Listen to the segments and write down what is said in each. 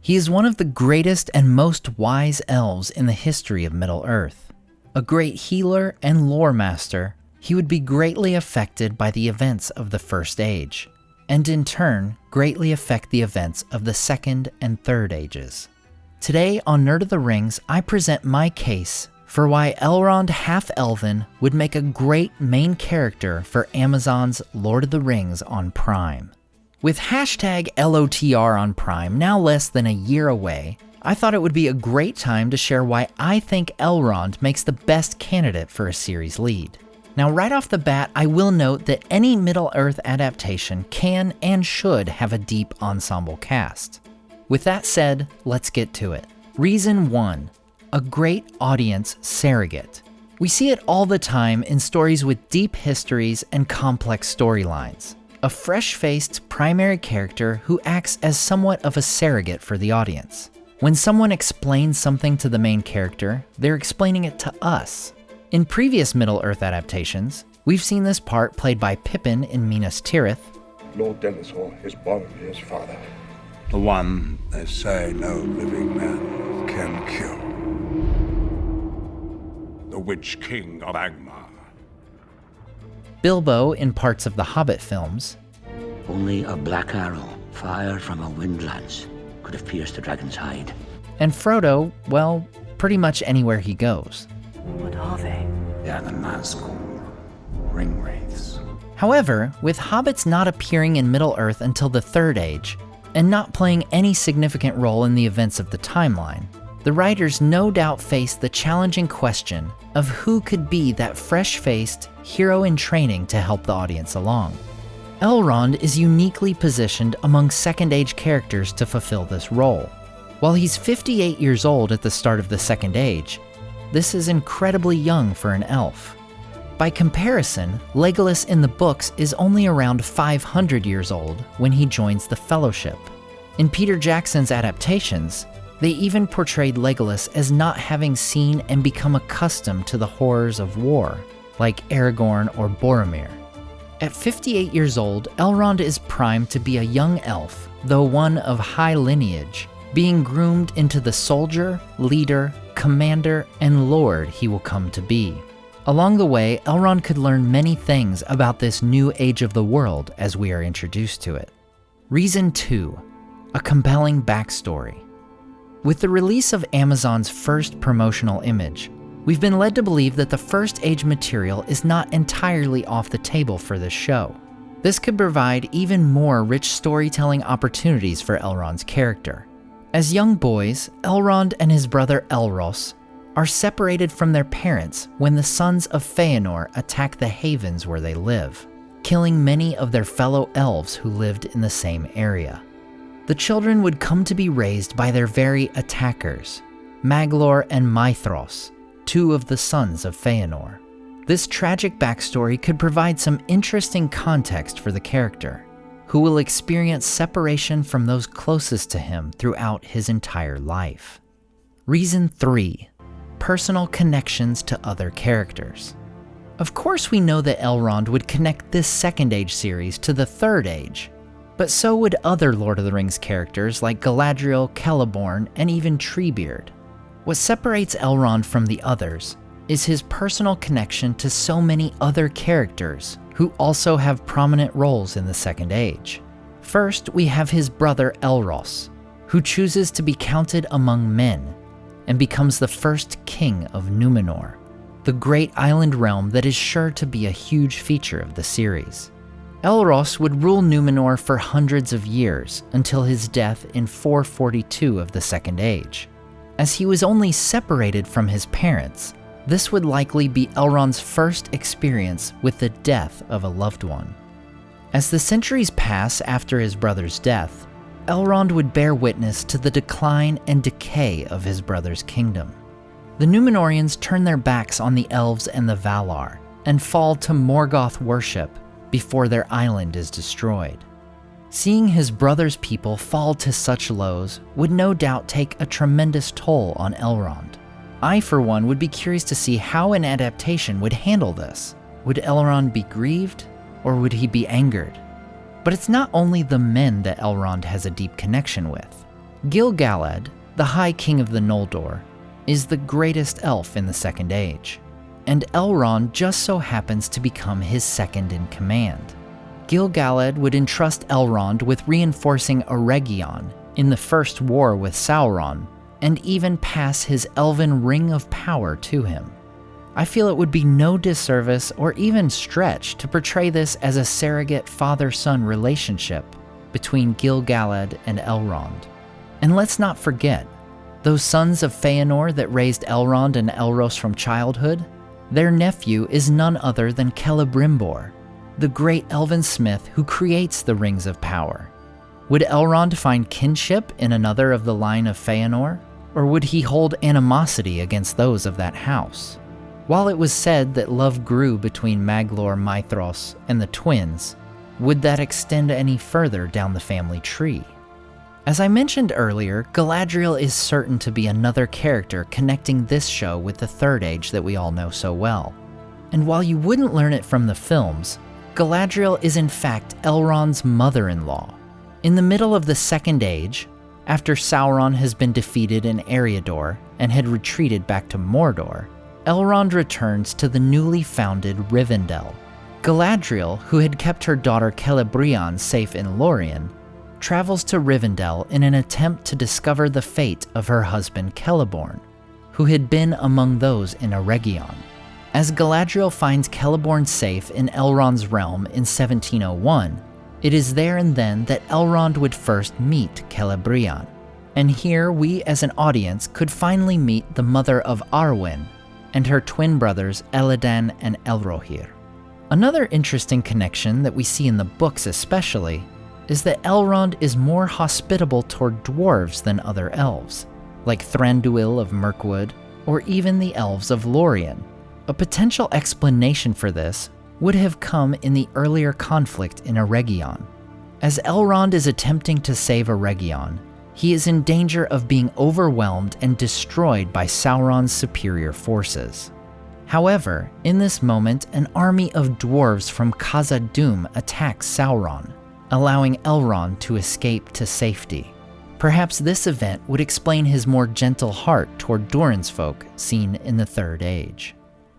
He is one of the greatest and most wise elves in the history of Middle-earth. A great healer and lore master, he would be greatly affected by the events of the First Age, and in turn, greatly affect the events of the Second and Third Ages. Today on Nerd of the Rings, I present my case for why Elrond Half-Elven would make a great main character for Amazon's Lord of the Rings on Prime. With hashtag LOTR on Prime now less than a year away, I thought it would be a great time to share why I think Elrond makes the best candidate for a series lead. Now right off the bat, I will note that any Middle-earth adaptation can and should have a deep ensemble cast. With that said, let's get to it. Reason 1. A great audience surrogate. We see it all the time in stories with deep histories and complex storylines. A fresh-faced primary character who acts as somewhat of a surrogate for the audience. When someone explains something to the main character, they're explaining it to us. In previous Middle-earth adaptations, we've seen this part played by Pippin in Minas Tirith. Lord Denethor is Boromir's father. The one they say no living man can kill. The Witch King of Angmar. Bilbo in parts of the Hobbit films. Only a black arrow fired from a wind lance could have pierced the dragon's hide. And Frodo, well, pretty much anywhere he goes. What are they? They are the Nazgul, ring wraiths. However, with hobbits not appearing in Middle-earth until the Third Age, and not playing any significant role in the events of the timeline, the writers no doubt faced the challenging question of who could be that fresh-faced hero in training to help the audience along. Elrond is uniquely positioned among Second Age characters to fulfill this role. While he's 58 years old at the start of the Second Age, this is incredibly young for an elf. By comparison, Legolas in the books is only around 500 years old when he joins the Fellowship. In Peter Jackson's adaptations, they even portrayed Legolas as not having seen and become accustomed to the horrors of war, like Aragorn or Boromir. At 58 years old, Elrond is primed to be a young elf, though one of high lineage, being groomed into the soldier, leader, commander, and lord he will come to be. Along the way, Elrond could learn many things about this new age of the world as we are introduced to it. Reason 2. A compelling backstory. With the release of Amazon's first promotional image, we've been led to believe that the First Age material is not entirely off the table for this show. This could provide even more rich storytelling opportunities for Elrond's character. As young boys, Elrond and his brother Elros are separated from their parents when the sons of Feanor attack the havens where they live, killing many of their fellow elves who lived in the same area. The children would come to be raised by their very attackers, Maglor and Maithros, two of the sons of Feanor. This tragic backstory could provide some interesting context for the character, who will experience separation from those closest to him throughout his entire life. Reason 3. Personal connections to other characters. Of course we know that Elrond would connect this Second Age series to the Third Age, but so would other Lord of the Rings characters like Galadriel, Celeborn, and even Treebeard. What separates Elrond from the others is his personal connection to so many other characters who also have prominent roles in the Second Age. First, we have his brother Elros, who chooses to be counted among men and becomes the first king of Númenor, the great island realm that is sure to be a huge feature of the series. Elros would rule Númenor for hundreds of years until his death in 442 of the Second Age. As he was only separated from his parents, this would likely be Elrond's first experience with the death of a loved one. As the centuries pass after his brother's death, Elrond would bear witness to the decline and decay of his brother's kingdom. The Númenorians turn their backs on the elves and the Valar, and fall to Morgoth worship before their island is destroyed. Seeing his brother's people fall to such lows would no doubt take a tremendous toll on Elrond. I, for one, would be curious to see how an adaptation would handle this. Would Elrond be grieved, or would he be angered? But it's not only the men that Elrond has a deep connection with. Gil-galad, the High King of the Noldor, is the greatest elf in the Second Age, and Elrond just so happens to become his second in command. Gil-galad would entrust Elrond with reinforcing Ereinion in the first war with Sauron, and even pass his elven ring of power to him. I feel it would be no disservice or even stretch to portray this as a surrogate father-son relationship between Gil-galad and Elrond. And let's not forget, those sons of Feanor that raised Elrond and Elros from childhood, their nephew is none other than Celebrimbor, the great elven smith who creates the Rings of Power. Would Elrond find kinship in another of the line of Feanor, or would he hold animosity against those of that house? While it was said that love grew between Maglor, Maithros, and the twins, would that extend any further down the family tree? As I mentioned earlier, Galadriel is certain to be another character connecting this show with the Third Age that we all know so well. And while you wouldn't learn it from the films, Galadriel is in fact Elrond's mother-in-law. In the middle of the Second Age, after Sauron has been defeated in Eriador and had retreated back to Mordor, Elrond returns to the newly founded Rivendell. Galadriel, who had kept her daughter Celebrian safe in Lorien, travels to Rivendell in an attempt to discover the fate of her husband Celeborn, who had been among those in Ereinion. As Galadriel finds Celeborn safe in Elrond's realm in 1701, it is there and then that Elrond would first meet Celebrian. And here we as an audience could finally meet the mother of Arwen and her twin brothers Elladan and Elrohir. Another interesting connection that we see in the books especially is that Elrond is more hospitable toward dwarves than other elves, like Thranduil of Mirkwood, or even the elves of Lorien. A potential explanation for this would have come in the earlier conflict in Ereinion. As Elrond is attempting to save Ereinion, he is in danger of being overwhelmed and destroyed by Sauron's superior forces. However, in this moment, an army of dwarves from Khazad-dûm attacks Sauron, allowing Elrond to escape to safety. Perhaps this event would explain his more gentle heart toward Durin's folk seen in the Third Age.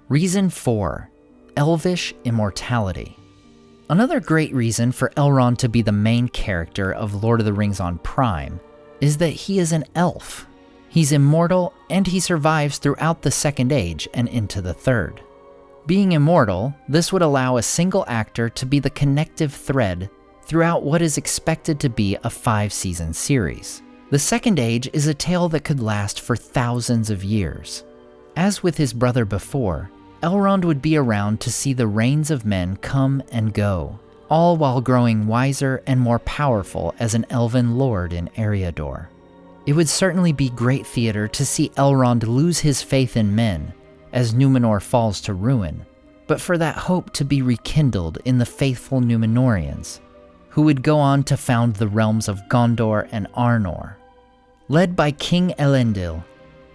Reason 4. Elvish Immortality. Another great reason for Elrond to be the main character of Lord of the Rings on Prime is that he is an elf. He's immortal and he survives throughout the Second Age and into the Third. Being immortal, this would allow a single actor to be the connective thread throughout what is expected to be a 5-season series. The Second Age is a tale that could last for thousands of years. As with his brother before, Elrond would be around to see the reigns of men come and go, all while growing wiser and more powerful as an elven lord in Eriador. It would certainly be great theater to see Elrond lose his faith in men as Numenor falls to ruin, but for that hope to be rekindled in the faithful Númenóreans, who would go on to found the realms of Gondor and Arnor. Led by King Ereindil,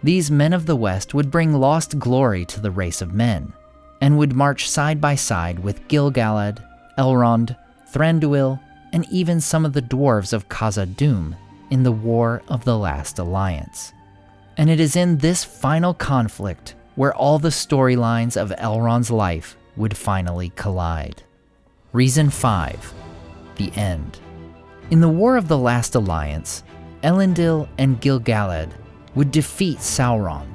these men of the West would bring lost glory to the race of men, and would march side by side with Gil-galad, Elrond, Thranduil, and even some of the dwarves of Khazad-dûm in the War of the Last Alliance. And it is in this final conflict where all the storylines of Elrond's life would finally collide. Reason 5. The end. In the War of the Last Alliance, Ereindil and Gil-galad would defeat Sauron,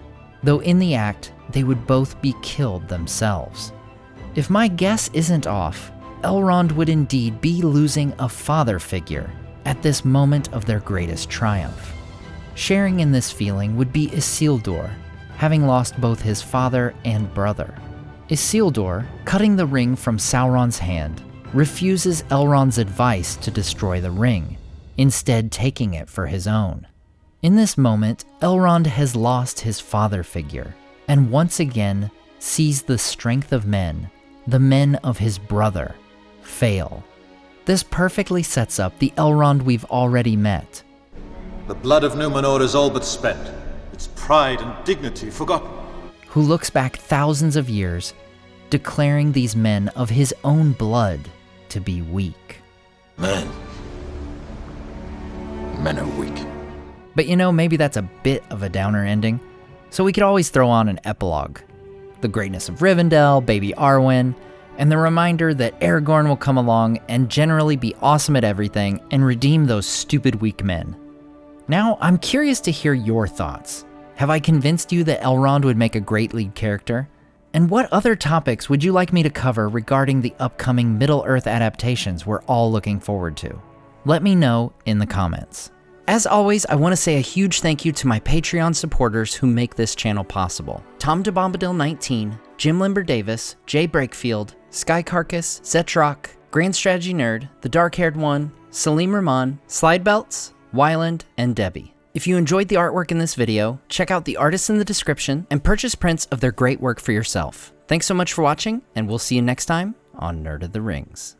though in the act they would both be killed themselves. If my guess isn't off, Elrond would indeed be losing a father figure at this moment of their greatest triumph. Sharing in this feeling would be Isildur, having lost both his father and brother. Isildur, cutting the ring from Sauron's hand, refuses Elrond's advice to destroy the ring, instead taking it for his own. In this moment, Elrond has lost his father figure, and once again sees the strength of men, the men of his brother, fail. This perfectly sets up the Elrond we've already met. The blood of Numenor is all but spent, its pride and dignity forgotten. Who looks back thousands of years, declaring these men of his own blood to be weak. Men are weak. But you know, maybe that's a bit of a downer ending, so we could always throw on an epilogue. The greatness of Rivendell, baby Arwen, and the reminder that Aragorn will come along and generally be awesome at everything and redeem those stupid weak men. Now, I'm curious to hear your thoughts. Have I convinced you that Elrond would make a great lead character? And what other topics would you like me to cover regarding the upcoming Middle-earth adaptations we're all looking forward to? Let me know in the comments. As always, I want to say a huge thank you to my Patreon supporters who make this channel possible. Tom DeBombadil19, Jim Limber Davis, Jay Breakfield, Sky Carcass, Zetrock, Grand Strategy Nerd, The Dark-Haired One, Salim Rahman, Slidebelts, Wyland, and Debbie. If you enjoyed the artwork in this video, check out the artists in the description and purchase prints of their great work for yourself. Thanks so much for watching, and we'll see you next time on Nerd of the Rings.